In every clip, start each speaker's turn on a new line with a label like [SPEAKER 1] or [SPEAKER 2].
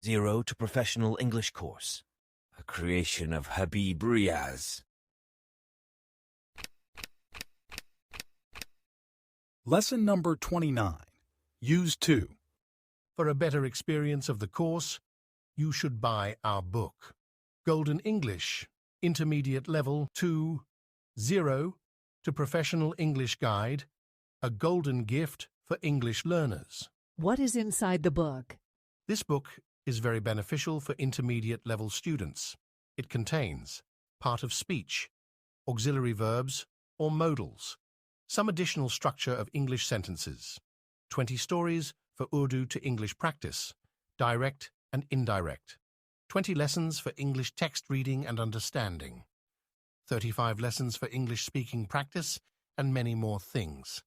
[SPEAKER 1] Zero to Professional English Course, a creation of Habib Riaz.
[SPEAKER 2] Lesson number 29. Use 2.
[SPEAKER 3] For a better experience of the course, you should buy our book. Golden English, Intermediate Level 2, 0 to Professional English Guide, a golden gift for English learners.
[SPEAKER 4] What is inside the book?
[SPEAKER 3] This book is very beneficial for intermediate level students. It contains part of speech, auxiliary verbs or modals, some additional structure of English sentences, 20 stories for Urdu to English practice, direct and indirect, 20 lessons for English text reading and understanding, 35 lessons for English speaking practice, and many more things.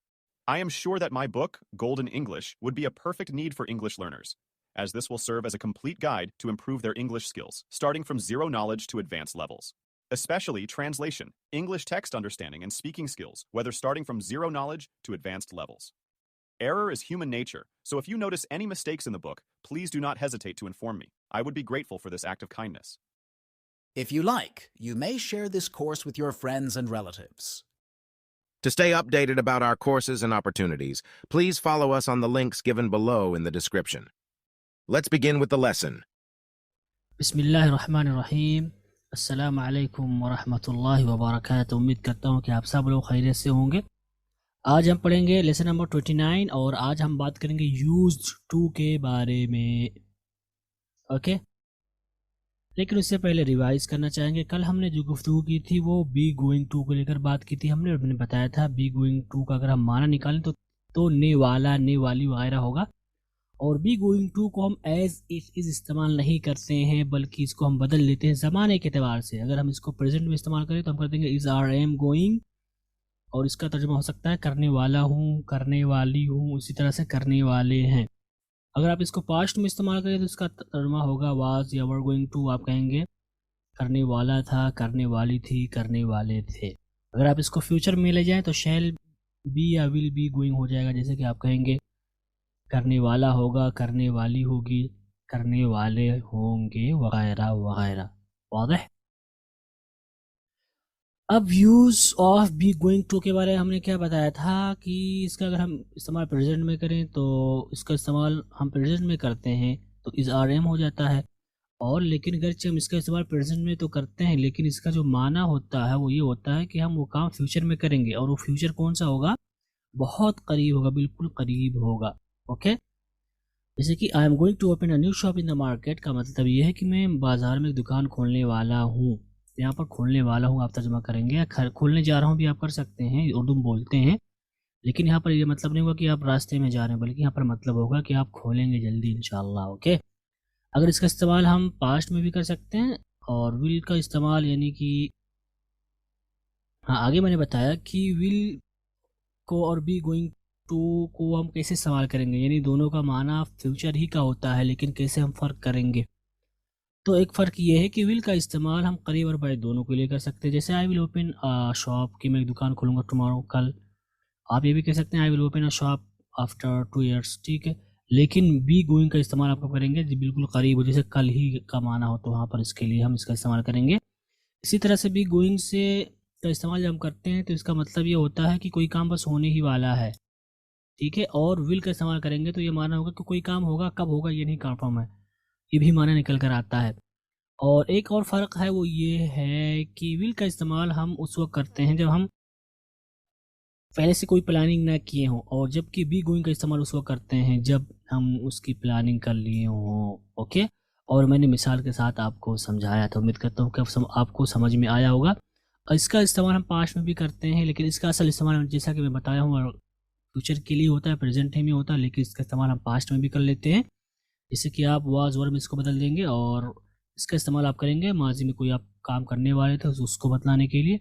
[SPEAKER 5] I am sure that my book, Golden English, would be a perfect need for English learners, as this will serve as a complete guide to improve their English skills, starting from zero knowledge to advanced levels. Especially translation, English text understanding, and speaking skills, whether starting from zero knowledge to advanced levels. Error is human nature, so if you notice any mistakes in the book, please do not hesitate to inform me. I would be grateful for this act of kindness.
[SPEAKER 6] If you like, you may share this course with your friends and relatives.
[SPEAKER 7] To stay updated about our courses and opportunities, please follow us on the links given below in the description. Let's begin with the lesson.
[SPEAKER 8] बिस्मिल्लाहिर्रहमानिर्रहीम। अस्सलाम वालेकुम वरहमतुल्लाहि वबरकातुहू। उम्मीद करता हूँ कि आप सब लोग खैरियत से होंगे। आज हम पढ़ेंगे लेसन नंबर 29 और आज हम बात करेंगे यूज्ड टू के बारे में। ओके, लेकिन उससे पहले रिवाइज करना चाहेंगे। कल हमने जो गुफ्तगू की थी वो बी गोइंग टू को लेकर बात की थी हमने, और मैंने बताया था बी गोइंग टू का अगर हम माना निकालें तो ने वाला, ने वाली वगैरह होगा। और बी गोइंग टू को हम एज इट इज़ इस्तेमाल नहीं करते हैं, बल्कि इसको हम बदल लेते हैं ज़माने के अतबार से। अगर हम इसको प्रेजेंट में इस्तेमाल करें तो हम कर देंगे इज़ आर एम गोइंग, और इसका तर्जुमा हो सकता है करने वाला हूँ, करने वाली हूँ, उसी तरह से करने वाले हैं। अगर आप इसको पास्ट में इस्तेमाल करें तो इसका तर्जुमा होगा वाज या वर गोइंग टू। आप कहेंगे करने वाला था, करने वाली थी, करने वाले थे। अगर आप इसको फ्यूचर में ले जाएं तो शैल बी या विल बी गोइंग हो जाएगा। जैसे कि आप कहेंगे करने वाला होगा, करने वाली होगी, करने वाले होंगे, वगैरह वगैरह। वाज़ेह। अब use of be going to के बारे में हमने क्या बताया था कि इसका अगर हम इस्तेमाल प्रेजेंट में करें तो इसका इस्तेमाल हम प्रेजेंट में करते हैं तो इज़ आर एम हो जाता है। और लेकिन अगरचे हम इसका इस्तेमाल प्रेजेंट में तो करते हैं, लेकिन इसका जो माना होता है वो ये होता है कि हम वो काम फ्यूचर में करेंगे, और वो फ्यूचर कौन सा होगा? बहुत करीब होगा, बिल्कुल करीब होगा। ओके, जैसे कि I am going to open a new shop in the market का मतलब ये है कि मैं बाज़ार में एक दुकान खोलने वाला हूँ। यहाँ पर खोलने वाला हूँ आप तर्जुमा करेंगे, या खोलने जा रहा हूँ भी आप कर सकते हैं, उर्दू में बोलते हैं। लेकिन यहाँ पर ये मतलब नहीं होगा कि आप रास्ते में जा रहे हैं, बल्कि यहाँ पर मतलब होगा कि आप खोलेंगे जल्दी इंशाल्लाह। ओके, अगर इसका इस्तेमाल हम पास्ट में भी कर सकते हैं, और विल का इस्तेमाल यानी कि हाँ, आगे मैंने बताया कि विल को और बी गोइंग टू को हम कैसे इस्तेमाल करेंगे, यानी दोनों का माना फ्यूचर ही का होता है, लेकिन कैसे हम फ़र्क करेंगे। तो एक फ़र्क ये है कि विल का इस्तेमाल हम करीब और बाय दोनों के लिए कर सकते हैं। जैसे आई विल ओपन शॉप, कि मैं एक दुकान खोलूँगा टुमारो, कल। आप ये भी कह सकते हैं I will open a shop after 2 years, ठीक है। लेकिन बी गोइंग का इस्तेमाल आप कब करेंगे? जी बिल्कुल करीब हो, जैसे कल ही का माना हो, तो वहाँ पर इसके लिए हम इसका इस्तेमाल करेंगे। इसी तरह से बी गोइंग से का इस्तेमाल जब हम करते हैं तो इसका मतलब ये होता है कि कोई काम बस होने ही वाला है, ठीक है। और विल का इस्तेमाल करेंगे तो ये माना होगा कि कोई काम होगा, कब होगा ये नहीं कन्फर्म है, ये भी माना निकल कर आता है। और एक और फ़र्क है वो ये है कि विल का इस्तेमाल हम उस वक्त करते हैं जब हम पहले से कोई प्लानिंग ना किए हों, और जबकि बी गोइंग का इस्तेमाल उस वक्त करते हैं जब हम उसकी प्लानिंग कर लिए हों। ओके, और मैंने मिसाल के साथ आपको समझाया था, उम्मीद करता हूँ कि आपको समझ में आया होगा। इसका इस्तेमाल हम पास्ट में भी करते हैं, लेकिन इसका असल इस्तेमाल जैसा कि मैं बताया हूँ फ्यूचर के लिए होता है, प्रेजेंट में होता है, लेकिन इसका इस्तेमाल हम पास्ट में भी कर लेते हैं। जैसे कि आप वाज वर में इसको बदल देंगे, और इसका इस्तेमाल आप करेंगे माजी में कोई आप काम करने वाले थे उसको बतलाने के लिए,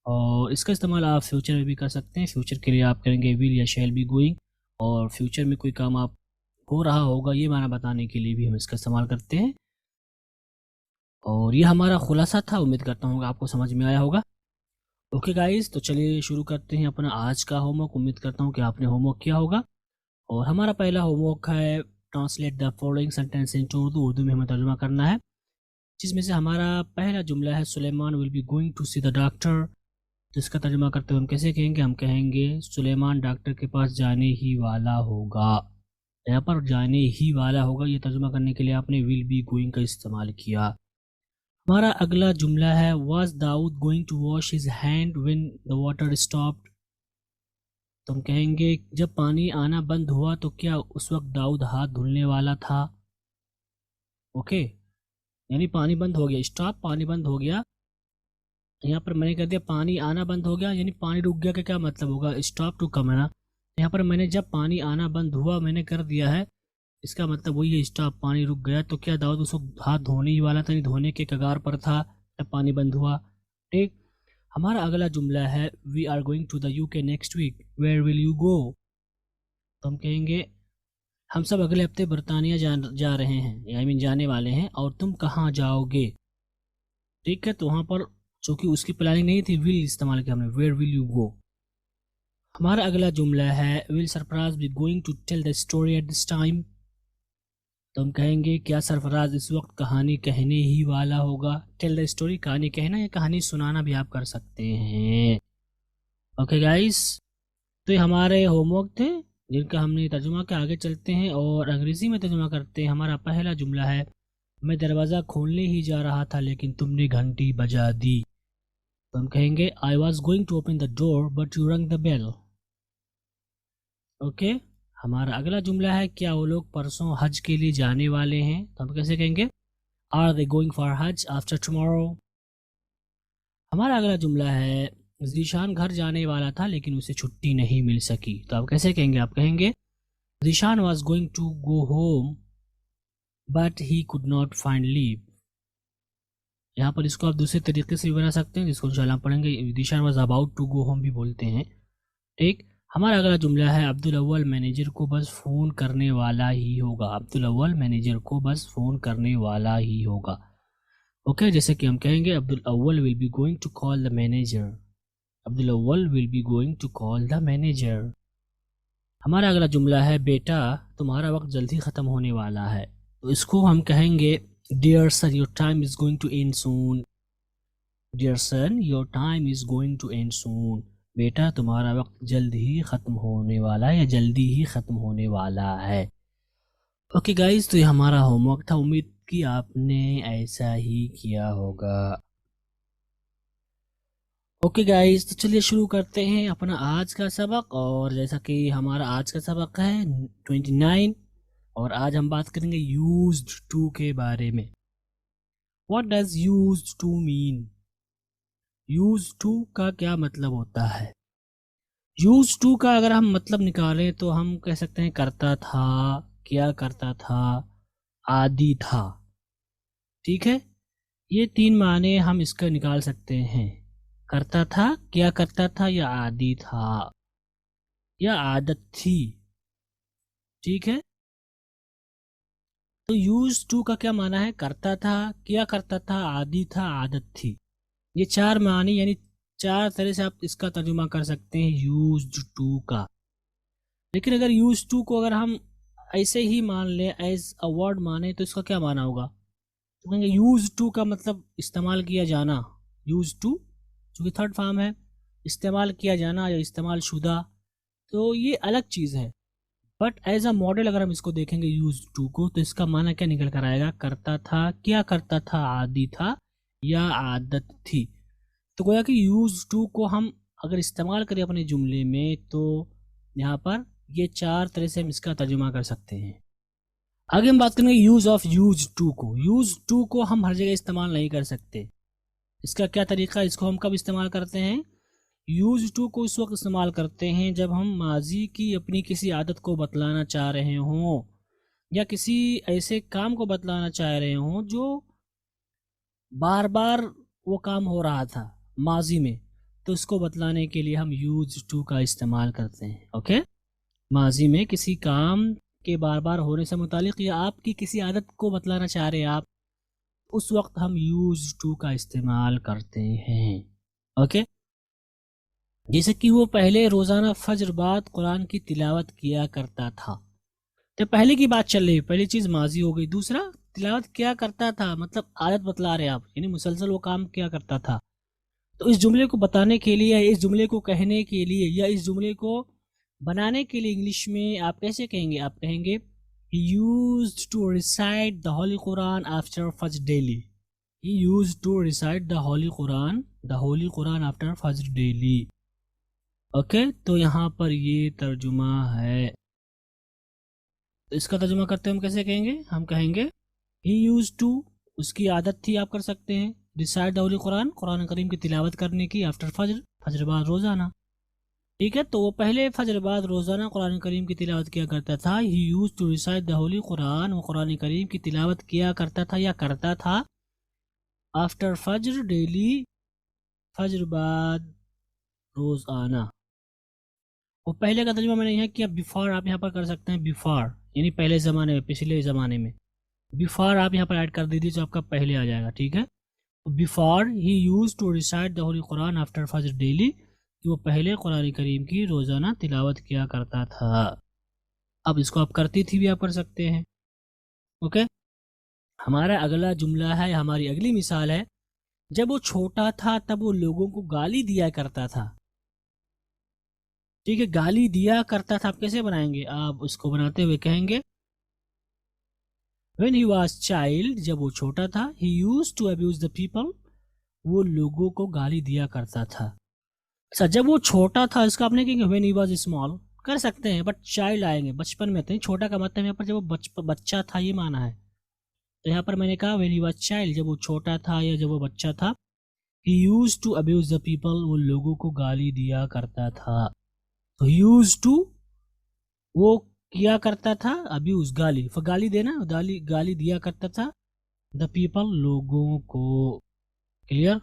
[SPEAKER 8] और इसका इस्तेमाल आप फ्यूचर में भी कर सकते हैं। फ्यूचर के लिए आप करेंगे विल या शैल बी गोइंग, और फ्यूचर में कोई काम आप हो रहा होगा ये माना बताने के लिए भी हम इसका इस्तेमाल करते हैं। और ये हमारा खुलासा था, उम्मीद करता हूँ आपको समझ में आया होगा। ओके गाइस, तो चलिए शुरू करते हैं अपना आज का होमवर्क। उम्मीद करता हूँ कि आपने होमवर्क किया होगा, और हमारा पहला होमवर्क है translate the following sentence into Urdu में हमें तर्जुमा करना है, जिसमें से हमारा पहला जुमला है Sulaiman will be going to see the doctor. तो इसका तर्जुमा करते हुए हम कैसे कहेंगे? हम कहेंगे सुलेमान डॉक्टर के पास जाने ही वाला होगा। यहाँ पर जाने ही वाला होगा, ये तर्जुमा करने के लिए आपने विल बी गोइंग का इस्तेमाल किया। हमारा अगला जुमला है was Dawood going to wash his hand when the water stopped. तो हम कहेंगे जब पानी आना बंद हुआ तो क्या उस वक्त दाऊद हाथ धुलने वाला था? ओके, यानी पानी बंद हो गया, स्टॉप पानी बंद हो गया। यहाँ पर मैंने कर दिया पानी आना बंद हो गया, यानी पानी रुक गया का क्या मतलब होगा? स्टॉप टू कम है ना। यहाँ पर मैंने जब पानी आना बंद हुआ मैंने कर दिया है, इसका मतलब वही है स्टॉप, पानी रुक गया। तो क्या दाऊद उस वक्त हाथ धोने ही वाला था, नहीं धोने के कगार पर था जब पानी बंद हुआ। ठीक, हमारा अगला जुमला है we are going to the UK next week, where will you go. तो हम कहेंगे हम सब अगले हफ्ते बरतानिया जा रहे हैं, आई मीन जाने वाले हैं, और तुम कहाँ जाओगे? ठीक है, तो वहाँ पर चूँकि उसकी प्लानिंग नहीं थी विल इस्तेमाल किया हमने, वेयर विल यू गो। हमारा अगला जुमला है will Sarfaraz be going to tell the story at this time. तो हम कहेंगे क्या सरफराज इस वक्त कहानी कहने ही वाला होगा? टेल द स्टोरी, कहानी कहना या कहानी सुनाना भी आप कर सकते हैं। ओके गाइस, तो ये हमारे होमवर्क थे जिनका हमने तर्जुमा के आगे चलते हैं और अंग्रेज़ी में तर्जुमा करते हैं। हमारा पहला जुमला है मैं दरवाज़ा खोलने ही जा रहा था लेकिन तुमने घंटी बजा दी। तो हम कहेंगे I was going to open the door but you rang the bell. Okay, हमारा अगला जुमला है क्या वो लोग परसों हज के लिए जाने वाले हैं? तो हम कैसे कहेंगे आर दे गोइंग फॉर हज आफ्टर टुमारो। हमारा अगला जुमला है ज़ीशान घर जाने वाला था लेकिन उसे छुट्टी नहीं मिल सकी। तो आप कैसे कहेंगे? आप कहेंगे Zeeshan was going to go home but he could not find leave. यहाँ पर इसको आप दूसरे तरीके से भी बना सकते हैं जिसको इंशाल्लाह पढ़ेंगे। Zeeshan was about to go home भी बोलते हैं। ठीक, हमारा अगला जुमला है अब्दुल अव्वल मैनेजर को बस फ़ोन करने वाला ही होगा। अब्दुल अव्वल मैनेजर को बस फ़ोन करने वाला ही होगा। ओके, जैसे कि हम कहेंगे Abdul Awwal will be going to call the manager. Abdul Awwal will be going to call the manager. हमारा अगला जुमला है बेटा तुम्हारा वक्त जल्दी ख़त्म होने वाला है। तो इसको हम कहेंगे dear son your time is going to end soon. Dear son your time is going to end soon. बेटा तुम्हारा वक्त जल्द ही ख़त्म होने वाला है या जल्दी ही ख़त्म होने वाला है। ओके गाइस, तो ये हमारा होमवर्क था। उम्मीद कि आपने ऐसा ही किया होगा। ओके गाइस, तो चलिए शुरू करते हैं अपना आज का सबक। और जैसा कि हमारा आज का सबक है 29 और आज हम बात करेंगे यूज्ड टू के बारे में। What does used to mean? Used to का क्या मतलब होता है? यूज्ड टू का अगर हम मतलब निकालें तो हम कह सकते हैं करता था, क्या करता था, आदि था। ठीक है, ये तीन माने हम इसका निकाल सकते हैं, करता था, क्या करता था, या आदि था, या आदत थी। ठीक है, तो यूज टू का क्या माना है? करता था, क्या करता था, आदि था, आदत थी। ये चार मानी यानी चार तरह से आप इसका तर्जुमा कर सकते हैं यूज्ड टू का। लेकिन अगर यूज टू को अगर हम ऐसे ही मान लें एज अ वर्ड माने तो इसका क्या माना होगा? तो कहेंगे यूज टू का मतलब इस्तेमाल किया जाना। यूज टू चूँकि थर्ड फॉर्म है, इस्तेमाल किया जाना या इस्तेमाल शुदा, तो ये अलग चीज़ है। बट एज अ मॉडल अगर हम इसको देखेंगे यूज टू को तो इसका माना क्या निकल कर आएगा? करता था, क्या करता था, आदि था, या आदत थी। तो गोया कि यूज टू को हम अगर इस्तेमाल करें अपने जुमले में तो यहाँ पर ये चार तरह से हम इसका तर्जुमा कर सकते हैं। आगे हम बात करेंगे यूज ऑफ यूज टू को। यूज टू को हम हर जगह इस्तेमाल नहीं कर सकते। इसका क्या तरीका? इसको हम कब इस्तेमाल करते हैं? यूज टू को उस वक्त इस्तेमाल करते हैं जब हम माजी की अपनी किसी आदत को बतलाना चाह रहे हों या किसी ऐसे काम को बतलाना चाह रहे हों जो बार बार वो काम हो रहा था माजी में, तो इसको बतलाने के लिए हम यूज टू का इस्तेमाल करते हैं। ओके, माजी में किसी काम के बार बार होने से मुतालिक या आपकी किसी आदत को बतलाना चाह रहे हैं आप, उस वक्त हम यूज टू का इस्तेमाल करते हैं। ओके, जैसे कि वो पहले रोज़ाना फजर बाद कुरान की तिलावत किया करता था। तो पहले की बात चल रही है, पहली चीज माजी हो गई। दूसरा, तिलावत क्या करता था, मतलब आदत बतला रहे आप, यानी मुसलसल वो काम क्या करता था। तो इस जुमले को बताने के लिए, इस जुमले को कहने के लिए, या इस जुमले को बनाने के लिए इंग्लिश में आप कैसे कहेंगे? आप कहेंगे he used to recite the Holy Quran after Fajr daily. He used to recite the Holy Quran after Fajr daily. Okay, तो यहाँ पर ये तर्जुमा है। तो इसका तर्जुमा करते हैं हम कैसे कहेंगे? हम कहेंगे he used to, उसकी आदत थी, आप कर सकते हैं, recite the Holy Quran, Quran करीम की तिलावत करने की, आफ्टर फजर, फजर बाद रोज़ाना। ठीक है, तो वो पहले फजर बाद रोज़ाना कुरान करीम की तिलावत किया करता था। He use to recite the holy Quran, वो कुरान करीम की तिलावत किया करता था या करता था आफ्टर फजर डेली, फजर बाद रोज़ाना। वो पहले का तर्जुमा मैंने यहाँ किया, बिफोर आप यहाँ पर कर सकते हैं, बिफोर यानी पहले ज़माने में, पिछले ज़माने में। बिफोर आप यहाँ पर ऐड कर दीजिए तो आपका पहले आ जाएगा। ठीक है, before he use to recite the holy Quran after Fajr daily, कि वो पहले कुरान करीम की रोज़ाना तिलावत किया करता था। अब इसको आप करती थी भी आप कर सकते हैं। ओके, हमारा अगला जुमला है, हमारी अगली मिसाल है, जब वो छोटा था तब वो लोगों को गाली दिया करता था। ठीक है, गाली दिया करता था, आप कैसे बनाएंगे? आप उसको बनाते हुए कहेंगे When he was child, जब वो छोटा था, he used to abuse the people, वो लोगों को गाली दिया करता था। अच्छा, जब वो छोटा था, इसका आपने कहेंगे when he was small, कर सकते हैं, बट चाइल्ड आएंगे, बचपन में थे। छोटा का मतलब यहाँ पर जब वो बच्चा था, ये माना है। तो यहाँ पर मैंने कहा when he was child, जब वो छोटा था या जब वो बच्चा था, he used to abuse the people, वो लोगों को गाली दिया करता था। तो used to वो किया करता था, अब्यूज गाली, फिर गाली देना, गाली दिया करता था, द पीपल लोगों को। क्लियर?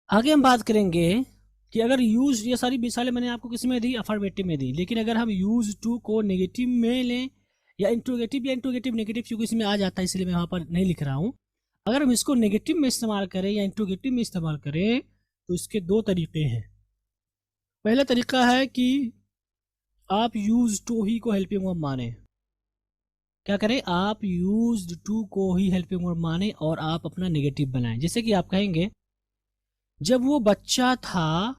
[SPEAKER 8] आगे हम बात करेंगे कि अगर यूज, ये सारी मिसालें मैंने आपको किस में दी? अफर्मेटिव में दी। लेकिन अगर हम यूज टू को नेगेटिव में लें या इंट्रोगेटिव नेगेटिव, क्योंकि इसमें आ जाता है इसलिए मैं वहाँ पर नहीं लिख रहा हूँ। अगर हम इसको नेगेटिव में इस्तेमाल करें या इंट्रोगेटिव में इस्तेमाल करें तो इसके दो तरीके हैं। पहला तरीका है कि आप यूज टू ही को हेल्पिंग वर्ब माने। क्या करें? आप यूज्ड टू को ही हेल्पिंग वर्ब माने और आप अपना नेगेटिव बनाएं। जैसे कि आप कहेंगे जब वो बच्चा था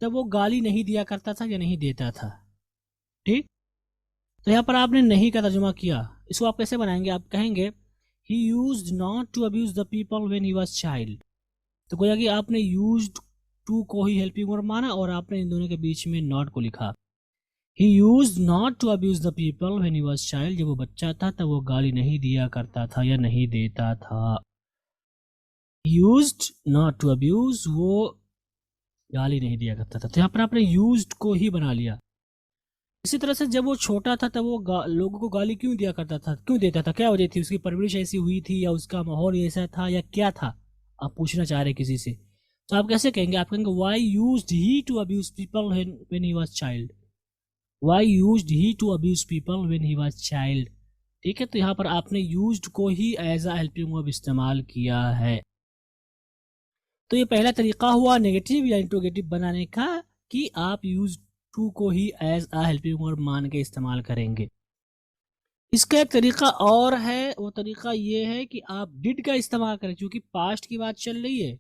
[SPEAKER 8] तब वो गाली नहीं दिया करता था या नहीं देता था। ठीक, तो यहाँ पर आपने नहीं का तर्जुमा किया। इसको आप कैसे बनाएंगे? आप कहेंगे he used not to abuse the people when he was child. तो गोया कि आपने यूज्ड टू को ही हेल्पिंग वर्ब माना और आपने इन दोनों के बीच में नॉट को लिखा। He used not to abuse the people when he was child, जब वो बच्चा था तब वो गाली नहीं दिया करता था या नहीं देता था। Used not to abuse, वो गाली नहीं दिया करता था। तो यहाँ पर आपने used को ही बना लिया। इसी तरह से जब वो छोटा था तब वो लोगों को गाली क्यों दिया करता था, क्यों देता था, क्या वजह थी? उसकी परवरिश ऐसी हुई थी या उसका माहौल ऐसा था या क्या था? आप पूछना चाह रहे किसी से, तो आप कैसे कहेंगे? आप कहेंगे why used he to abuse people when he was child? Why used he to abuse people when he was child? ठीक है, तो यहाँ पर आपने used को ही एज अ हेल्पिंग वर्ब इस्तेमाल किया है। तो ये पहला तरीका हुआ नेगेटिव या इंट्रोगेटिव बनाने का, कि आप used to को ही एज अ हेल्पिंग वर्ब मान के इस्तेमाल करेंगे। इसका एक तरीका और है, वो तरीका ये है कि आप did का इस्तेमाल करें, क्योंकि पास्ट की बात चल रही है।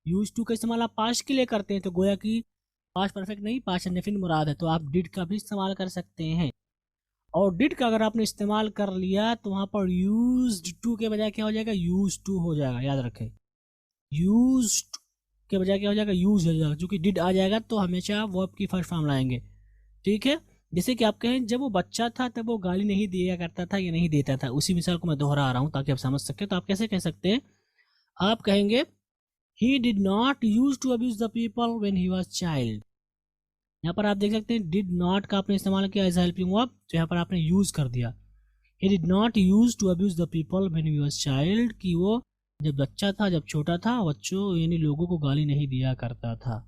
[SPEAKER 8] used to का इस्तेमाल आप पास्ट के लिए करते हैं, तो गोया कि पास्ट परफेक्ट नहीं, पास्ट इंडेफिनिट मुराद है, तो आप डिड का भी इस्तेमाल कर सकते हैं। और डिड का अगर आपने इस्तेमाल कर लिया तो वहां पर यूज्ड टू के बजाय क्या हो जाएगा? यूज्ड टू हो जाएगा। याद रखें, यूज्ड के बजाय क्या हो जाएगा? यूज हो जाएगा। क्योंकि डिड आ जाएगा तो हमेशा वर्ब की फर्स्ट फॉर्म लाएंगे। ठीक है, जैसे कि आप कहें जब वो बच्चा था तब वो गाली नहीं दिया करता था या नहीं देता था। उसी मिसाल को मैं दोहरा रहा हूँ ताकि आप समझ सकें। तो आप कैसे कह सकते हैं? आप कहेंगे he did not used to abuse the people when he was child। यहाँ पर आप देख सकते हैं did not का आपने इस्तेमाल किया एज हेल्पिंग वर्ब, तो यहाँ पर आपने यूज कर दिया। he did not use to abuse the people when he was child, कि वो जब बच्चा था, जब छोटा था, बच्चों यानी लोगों को गाली नहीं दिया करता था।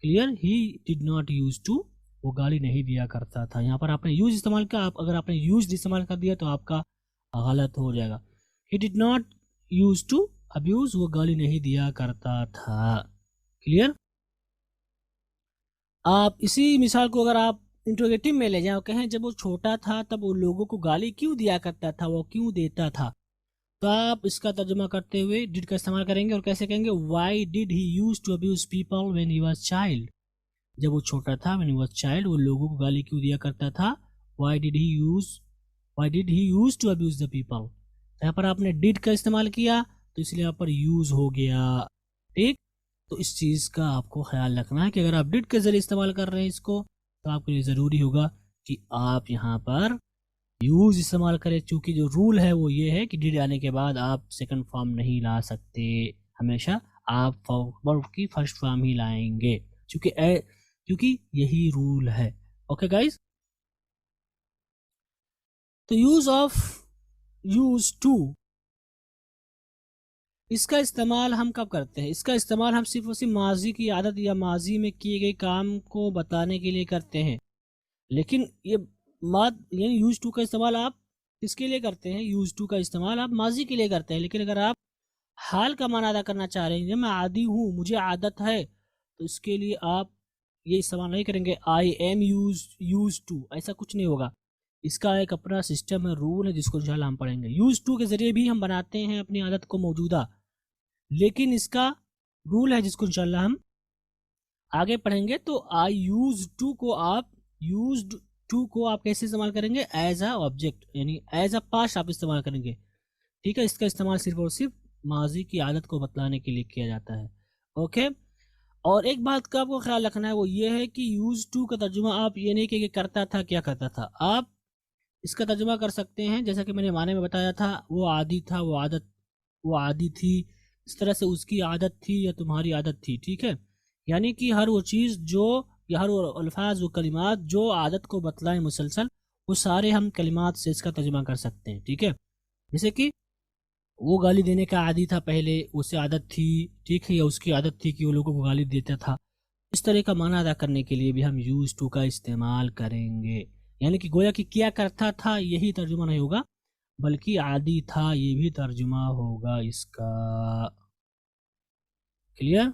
[SPEAKER 8] Clear? he did not use to, वो गाली नहीं दिया करता था। यहाँ पर आपने यूज इस्तेमाल किया। आप अगर आपने यूज इस्तेमाल कर दिया तो आपका गलत हो जाएगा। he did not use to abuse, वो गाली नहीं दिया करता था। क्लियर? आप इसी मिसाल को अगर आप इंट्रोगेटिव में ले जाएं और कहें जब वो छोटा था तब वो लोगों को गाली क्यों दिया करता था, वो क्यों देता था, तो आप इसका तर्जुमा करते हुए डिड का इस्तेमाल करेंगे और कैसे कहेंगे, why did he use to abuse people when he was child. जब वो छोटा था, व्हेन ही वाज चाइल्ड, वो लोगों को गाली क्यों दिया करता था, why did he use to abuse the people. यहाँ पर आपने डिड का इस्तेमाल किया तो इसलिए यहाँ पर यूज हो गया। ठीक, तो इस चीज़ का आपको ख्याल रखना है कि अगर आप डिड के जरिए इस्तेमाल कर रहे हैं इसको, तो आपके लिए ज़रूरी होगा कि आप यहाँ पर यूज इस्तेमाल करें, चूँकि जो रूल है वो ये है कि डिड आने के बाद आप सेकंड फॉर्म नहीं ला सकते, हमेशा आप वर्ब की फर्स्ट फॉर्म ही लाएंगे, क्योंकि यही रूल है। ओके गाइज, तो यूज टू, इसका इस्तेमाल हम कब करते हैं? इसका इस्तेमाल हम सिर्फ और सिर्फ माजी की आदत या माजी में किए गए काम को बताने के लिए करते हैं। लेकिन ये यानी यूज टू का इस्तेमाल आप किसके लिए करते हैं? यूज टू का इस्तेमाल आप माजी के लिए करते हैं। लेकिन अगर आप हाल का माना अदा करना चाह रहे हैं, मैं आदी हूँ, मुझे आदत है, तो इसके लिए आप ये इस्तेमाल नहीं करेंगे आई एम यूज टू, ऐसा कुछ नहीं होगा। इसका एक अपना सिस्टम है, रूल है, जिसको इंशाल्लाह हम पढ़ेंगे। यूज टू के जरिए भी हम बनाते हैं अपनी आदत को मौजूदा, लेकिन इसका रूल है जिसको इंशाल्लाह हम आगे पढ़ेंगे। तो आई यूज टू को आप यूज्ड टू को आप कैसे इस्तेमाल करेंगे? एज अ ऑब्जेक्ट, यानी एज अ पास्ट आप इस्तेमाल करेंगे। ठीक है, इसका इस्तेमाल सिर्फ और सिर्फ माजी की आदत को बतलाने के लिए किया जाता है। ओके, और एक बात का आपको ख्याल रखना है, वो ये है कि यूज टू का तर्जुमा आप ये नहीं कि करता था, क्या करता था, आप इसका तर्जुमा कर सकते हैं जैसा कि मैंने माने में बताया था, वो आदी था, वो आदी थी, इस तरह से उसकी आदत थी या तुम्हारी आदत थी। ठीक है, यानी कि हर वो चीज़ जो या हर वो अल्फाज, वो कलिमात जो आदत को बतलाएं मुसलसल, वो सारे हम कलिमात से इसका तर्जुमा कर सकते हैं। ठीक है, जैसे कि वो गाली देने का आदी था पहले, उसे आदत थी, ठीक है, या उसकी आदत थी कि वो लोगों को गाली देता था। इस तरह का माना अदा करने के लिए भी हम यूज टू का इस्तेमाल करेंगे, यानी कि गोया कि क्या करता था यही तर्जुमा नहीं होगा, बल्कि आदी था ये भी तर्जुमा होगा इसका। क्लियर?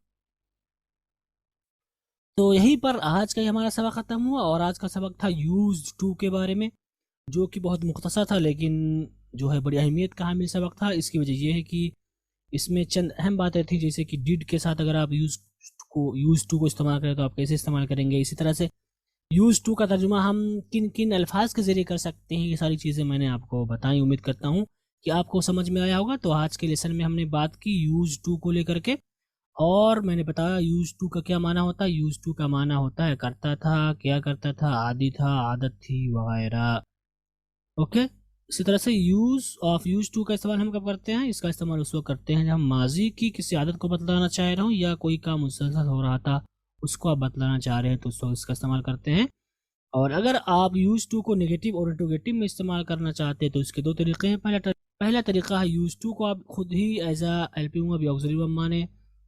[SPEAKER 8] तो यहीं पर आज का ही हमारा सबक ख़त्म हुआ, और आज का सबक था यूज टू के बारे में, जो कि बहुत मुख्तसर था, लेकिन जो है बड़ी अहमियत का हामिल सबक था। इसकी वजह यह है कि इसमें चंद अहम बातें थी, जैसे कि डिड के साथ अगर आप यूज टू को इस्तेमाल करें तो आप कैसे इस्तेमाल करेंगे। इसी तरह से यूज टू का तर्जुमा हम किन किन अल्फाज के ज़रिए कर सकते हैं, ये सारी चीज़ें मैंने आपको बताई। उम्मीद करता हूँ कि आपको समझ में आया होगा। तो आज के लेसन में हमने बात की यूज टू को लेकर के, और मैंने बताया यूज टू का क्या माना होता है। यूज टू का माना होता है करता था, क्या करता था, आदी था, आदत थी, वगैरह। ओके, इसी तरह से यूज टू का इस्तेमाल हम कब करते हैं? इसका इस्तेमाल उस वक्त करते हैं जब हम माजी की किसी आदत को बतलाना चाह रहे हो, या कोई काम मुसलसल हो रहा था उसको आप बतलाना चाह रहे हैं, तो उस वक्त इसका इस्तेमाल करते हैं। और अगर आप यूज टू को नेगेटिव और इंट्रोगेटिव में इस्तेमाल करना चाहते हैं तो इसके दो तरीके हैं। पहला तरीका है यूज टू को आप खुद ही एज आ हेल्पिंग वर्ब या ऑक्सिलरी वर्ब माने,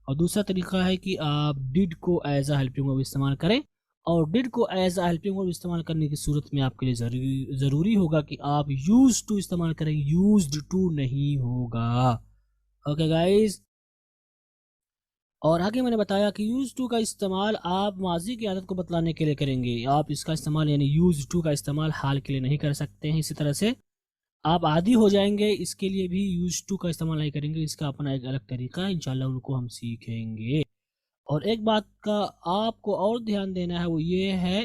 [SPEAKER 8] और दूसरा तरीका है कि आप डिड को एज आ हेल्पिंग वर्ब इस्तेमाल करें। और डिड को एज आ हेल्पिंग वर्ब इस्तेमाल करने की सूरत में आपके लिए ज़रूरी होगा कि आप यूज टू इस्तेमाल करें, यूज्ड टू नहीं होगा। ओके गाइज, और आगे मैंने बताया कि यूज टू का इस्तेमाल आप माजी की आदत को बतलाने के लिए करेंगे। आप इसका इस्तेमाल यानी यूज टू का इस्तेमाल हाल के लिए नहीं कर सकते हैं। इसी तरह से आप आदी हो जाएंगे, इसके लिए भी यूज टू का इस्तेमाल नहीं करेंगे। इसका अपना एक अलग तरीका है, इंशाल्लाह उनको हम सीखेंगे। और एक बात का आपको और ध्यान देना है, वो ये है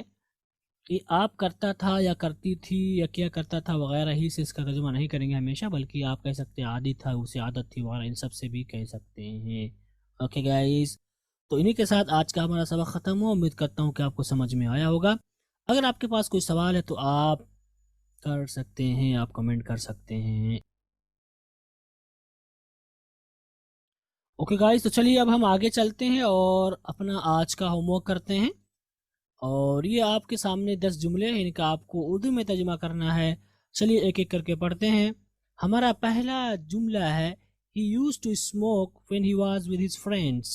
[SPEAKER 8] कि आप करता था या करती थी या क्या करता था वगैरह ही से इसका तर्जुमा नहीं करेंगे हमेशा, बल्कि आप कह सकते हैं आदी था, उसे आदत थी वगैरह, इन सब से भी कह सकते हैं। ओके गाइस, तो इन्हीं के साथ आज का हमारा सबक ख़त्म हुआ। उम्मीद करता हूँ कि आपको समझ में आया होगा। अगर आपके पास कोई सवाल है तो आप कर सकते हैं, आप कमेंट कर सकते हैं। ओके गाइस, तो चलिए अब हम आगे चलते हैं और अपना आज का होमवर्क करते हैं। और ये आपके सामने 10 जुमले हैं, इनका आपको उर्दू में तर्जुमा करना है। चलिए एक एक करके पढ़ते हैं। हमारा पहला जुमला है He used to smoke when he was with his friends.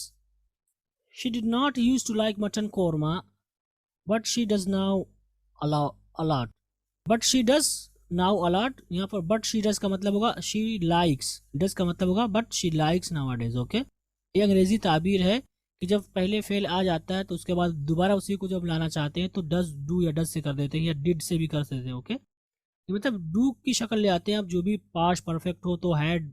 [SPEAKER 8] She did not used to like mutton korma, but she does now a lot. But she does now a lot. यहाँ पर but she does का मतलब होगा she likes, does का मतलब होगा but she likes nowadays. Okay, ये अंग्रेजी ताबीर है कि जब पहले फेल आ जाता है तो उसके बाद दोबारा उसी को जब लाना चाहते हैं तो डज डू या डज से कर देते हैं या डिड से भी कर देते हैं। ओके, मतलब डू की शक्ल ले आते हैं। अब जो भी पास्ट परफेक्ट हो तो हैड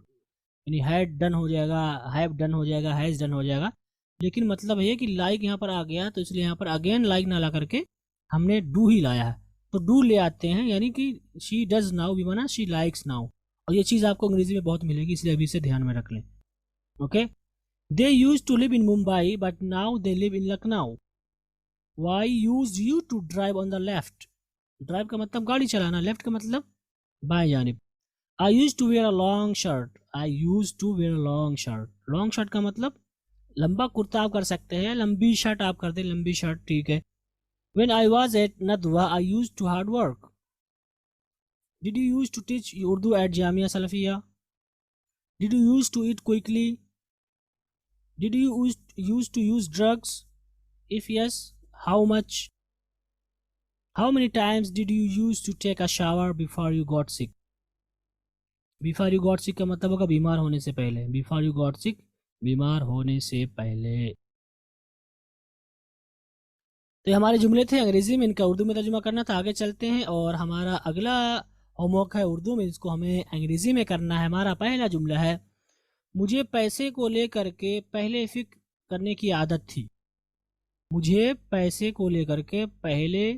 [SPEAKER 8] यानी हैड डन हो जाएगा, हैव डन हो जाएगा, हैज़ डन हो जाएगा। लेकिन मतलब ये कि लाइक यहाँ पर आ गया तो इसलिए यहाँ पर अगेन लाइक ना ला करके हमने डू ही लाया है, तो डू ले आते हैं। यानी कि शी डज नाउ भी बना शी लाइक्स नाउ, और ये चीज़ आपको अंग्रेजी में बहुत मिलेगी, इसलिए अभी से ध्यान में रख लें। Okay, they used to live in Mumbai but now they live in Lucknow. Why used you to drive on the left. Drive का मतलब गाड़ी चलाना, लेफ्ट का मतलब बाएं जानिब। I use to wear a long shirt. I use to wear a long shirt. Long shirt का मतलब लंबा कुर्ता आप कर सकते हैं, लंबी शर्ट आप करते हैं, लंबी शर्ट, ठीक है। When I was at Nadwa, I used to hard work. Did you used to teach Urdu at Jamia Salafia? Did you used to eat quickly? Did you used to use drugs? If yes, how much? How many times did you used to take a shower before you got sick? Before you got sick का मतलब होगा बीमार होने से पहले। Before you got sick, बीमार होने से पहले। तो ये हमारे जुमले थे अंग्रेजी में, इनका उर्दू में तर्जुमा करना था। आगे चलते हैं और हमारा अगला होमवर्क है उर्दू में, इसको हमें अंग्रेजी में करना है। हमारा पहला जुमला है, मुझे पैसे को लेकर के पहले फिक्र करने की आदत थी। मुझे पैसे को लेकर के पहले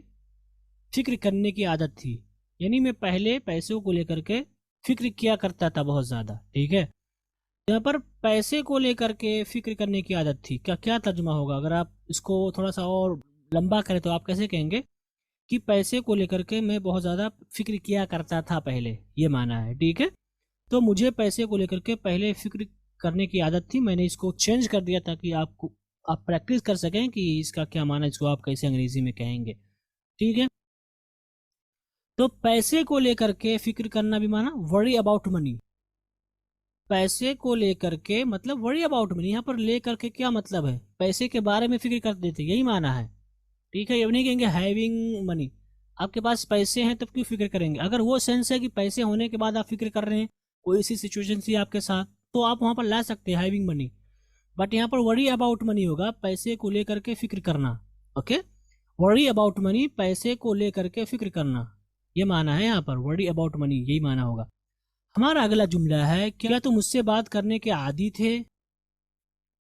[SPEAKER 8] फिक्र करने की आदत थी, यानी मैं पहले पैसों को लेकर के फिक्र किया करता था बहुत ज़्यादा, ठीक है। यहाँ पर पैसे को लेकर के फिक्र करने की आदत थी, क्या क्या तर्जुमा होगा? अगर आप इसको थोड़ा सा और लंबा करें तो आप कैसे कहेंगे कि पैसे को लेकर के मैं बहुत ज़्यादा फिक्र किया करता था पहले, ये माना है, ठीक है। तो मुझे पैसे को लेकर के पहले फिक्र करने की आदत थी, मैंने इसको चेंज कर दिया ताकि आप प्रैक्टिस कर सकें कि इसका क्या माना, इसको आप कैसे अंग्रेजी में कहेंगे, ठीक है। तो पैसे को लेकर के फिक्र करना भी माना वरी अबाउट मनी। पैसे को लेकर के मतलब वरी अबाउट मनी, यहाँ पर लेकर के क्या मतलब है? पैसे के बारे में फिक्र कर देते, यही माना है, ठीक है। ये नहीं कहेंगे हैविंग मनी, आपके पास पैसे हैं तब क्यों फिक्र करेंगे। अगर वो सेंस है कि पैसे होने के बाद आप फिक्र कर रहे हैं, कोई ऐसी सिचुएशन थी आपके साथ, तो आप वहाँ पर ला सकते हैं हैविंग मनी। बट यहाँ पर वरी अबाउट मनी होगा, पैसे को लेकर के फिक्र करना। ओके, वरी अबाउट मनी, पैसे को लेकर के फिक्र करना, ये माना है यहाँ पर वरी अबाउट मनी, यही माना होगा। हमारा अगला जुमला है, क्या तुम मुझसे बात करने के आदी थे?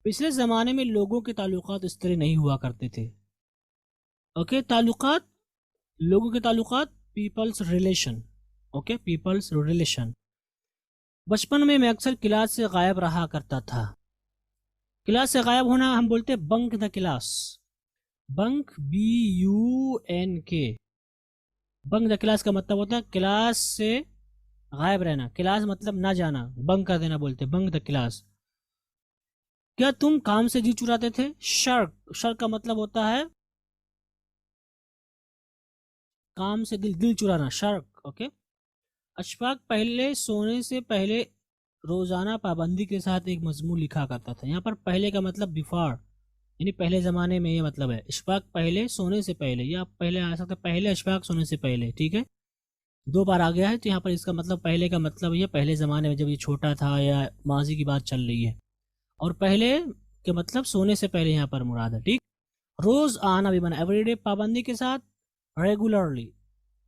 [SPEAKER 8] पिछले ज़माने में लोगों के ताल्लुकात इस तरह नहीं हुआ करते थे। ओके, ताल्लुकात, लोगों के ताल्लुकात, people's relation. Okay, people's relation. बचपन में मैं अक्सर क्लास से गायब रहा करता था। क्लास से गायब होना हम बोलते हैं bunk the class. Bunk, BUNK। Bunk the class का मतलब होता है क्लास से गायब रहना, क्लास मतलब ना जाना, बंक कर देना बोलते हैं बंक द क्लास। क्या तुम काम से जी चुराते थे? शर्क, शर्क का मतलब होता है काम से दिल चुराना, शर्क। ओके, अशफाक पहले सोने से पहले रोजाना पाबंदी के साथ एक मजमून लिखा करता था। यहाँ पर पहले का मतलब बिफोर, यानी पहले ज़माने में, ये मतलब है। अशफाक पहले सोने से पहले, या पहले आ सकता है पहले अशफाक सोने से पहले, ठीक है। 2 बार आ गया है तो यहाँ पर इसका मतलब पहले का मतलब ये पहले ज़माने में जब ये छोटा था या माजी की बात चल रही है, और पहले के मतलब सोने से पहले यहाँ पर मुराद है, ठीक। रोज़ आना भी बना एवरीडे, पाबंदी के साथ, रेगुलरली,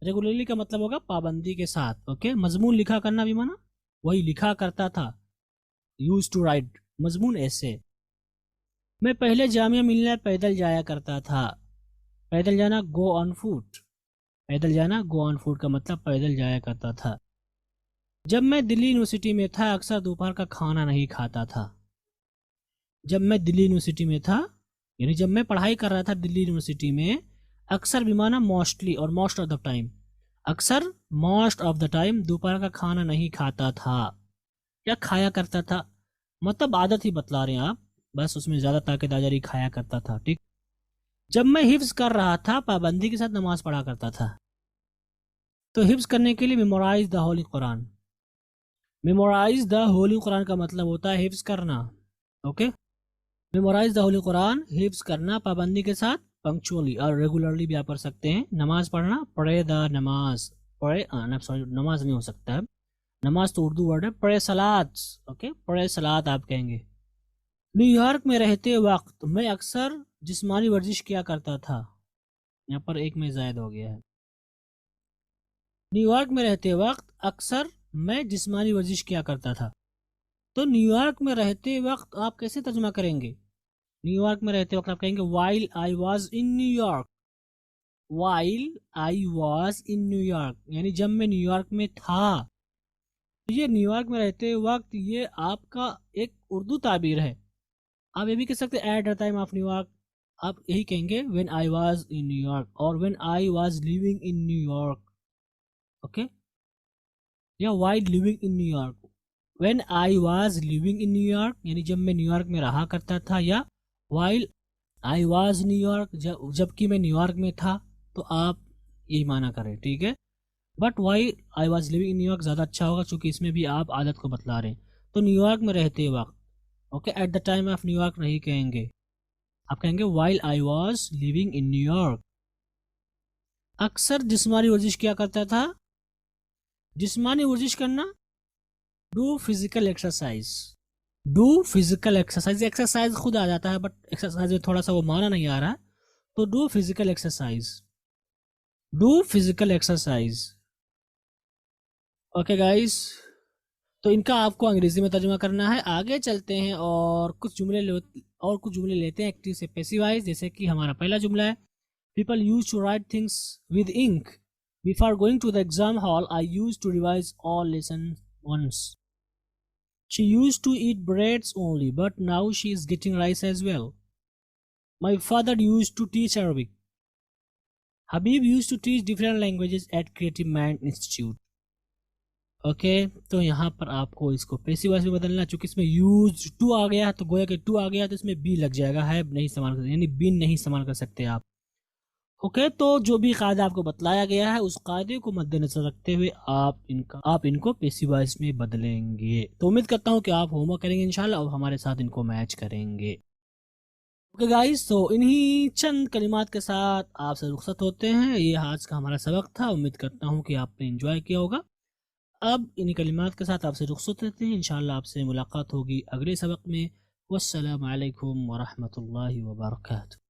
[SPEAKER 8] रेगुलरली का मतलब होगा पाबंदी के साथ। ओके, मजमून लिखा करना भी माना वही लिखा करता था, यूज टू राइट मजमून ऐसे। मैं पहले जामिया मिलने पैदल जाया करता था। पैदल जाना गो ऑन फुट, पैदल जाना गो ऑन फुट का मतलब पैदल जाया करता था। जब मैं दिल्ली यूनिवर्सिटी में था अक्सर दोपहर का खाना नहीं खाता था। जब मैं दिल्ली यूनिवर्सिटी में था, यानी जब मैं पढ़ाई कर रहा था दिल्ली यूनिवर्सिटी में, अक्सर भी माना मोस्टली और मोस्ट ऑफ द टाइम। अक्सर मोस्ट ऑफ द टाइम दोपहर का खाना नहीं खाता था या खाया करता था, मतलब आदत ही बतला रहे हैं आप, बस उसमें ज़्यादा ताकत आ जा रही, खाया करता था, ठीक। जब मैं हिफ्ज कर रहा था पाबंदी के साथ नमाज पढ़ा करता था। तो हिफ्ज करने के लिए memorise the holy Quran. Memorise the holy Quran का मतलब होता है हिफ्ज करना। Okay, memorise the holy Quran, हिफ्ज करना पाबंदी के साथ, पंक्चुअली और रेगुलरली भी आप पढ़ सकते हैं। नमाज पढ़ना, पढ़े द नमाज, पढ़े सॉरी नमाज नहीं हो सकता है, नमाज तो उर्दू वर्ड है। पढ़े सलात, ओके, पढ़े सलात आप कहेंगे। न्यूयॉर्क में रहते वक्त मैं अक्सर जिस्मानी वर्जिश किया करता था। यहाँ पर एक में ज़ायद हो गया है। न्यूयॉर्क में रहते वक्त अक्सर मैं जिस्मानी वर्जिश किया करता था। तो न्यूयॉर्क में रहते वक्त आप कैसे तर्जुमा करेंगे? न्यूयॉर्क में रहते वक्त आप कहेंगे while I was in New York. While I was in New York यानी जब मैं न्यूयॉर्क में था। तो ये न्यूयॉर्क में रहते वक्त ये आपका एक उर्दू ताबीर है। आप ये भी कह सकते हैं at the time of New York. आप यही कहेंगे when I was in New York और when I was living in New York. Okay, या while living in New York. When I was living in New York यानी जब मैं न्यूयॉर्क में रहा करता था, या वाइल आई वाज न्यूयॉर्क जबकि मैं न्यूयॉर्क में था। तो आप यही माना करें, ठीक है। But why I was living in New York ज़्यादा अच्छा होगा क्योंकि इसमें भी आप आदत को बतला रहे हैं। तो न्यूयॉर्क में रहते वक्त, okay, eight the time of New York नहीं कहेंगे, आप कहेंगे while I was living in New York. अक्सर जिस्मानी वर्जिश किया करता था। जिस्मानी वर्जिश करना, do physical exercise. Do physical exercise, exercise खुद आ जाता है बट एक्सरसाइज में थोड़ा सा वो माना नहीं आ रहा है। तो do physical exercise, do physical exercise. Okay guys, तो इनका आपको अंग्रेजी में तर्जुमा करना है। आगे चलते हैं और कुछ जुमले लेते हैं एक्टिव से पैसिवाइज। जैसे कि हमारा पहला जुमला है, people use to write things with ink before going to the exam hall. I use to revise all lesson once. She use to eat breads only but now she is getting rice as well. My father use to teach Arabic. Habib use to teach different languages at Creative Mind Institute. Okay, तो यहाँ पर आपको इसको passive voice में बदलना। चूंकि इसमें use to आ गया है तो गोया कि टू आ गया तो इसमें बी लग जाएगा, है नहीं इस्तेमाल कर, यानी बीन नहीं इस्तेमाल कर सकते आप। ओके, तो जो भी कायदा आपको बतलाया गया है उस कायदे को मद्देनजर रखते हुए आप इनको पैसिव वॉइस में बदलेंगे। तो उम्मीद करता हूँ कि आप होमवर्क करेंगे इंशाल्लाह और हमारे साथ इनको मैच करेंगे। ओके गाइस, तो इन्हीं चंद कलिमात के साथ आपसे रुखसत होते हैं। ये आज का हमारा सबक था। उम्मीद करता हूँ कि आपने एंजॉय किया होगा। अब इन्हीं कलिमात के साथ आपसे रुखसत रहते हैं। इंशाल्लाह आपसे मुलाकात होगी अगले सबक में। वस्सलामु अलैकुम वरहमतुल्लाहि वबरकातुहू।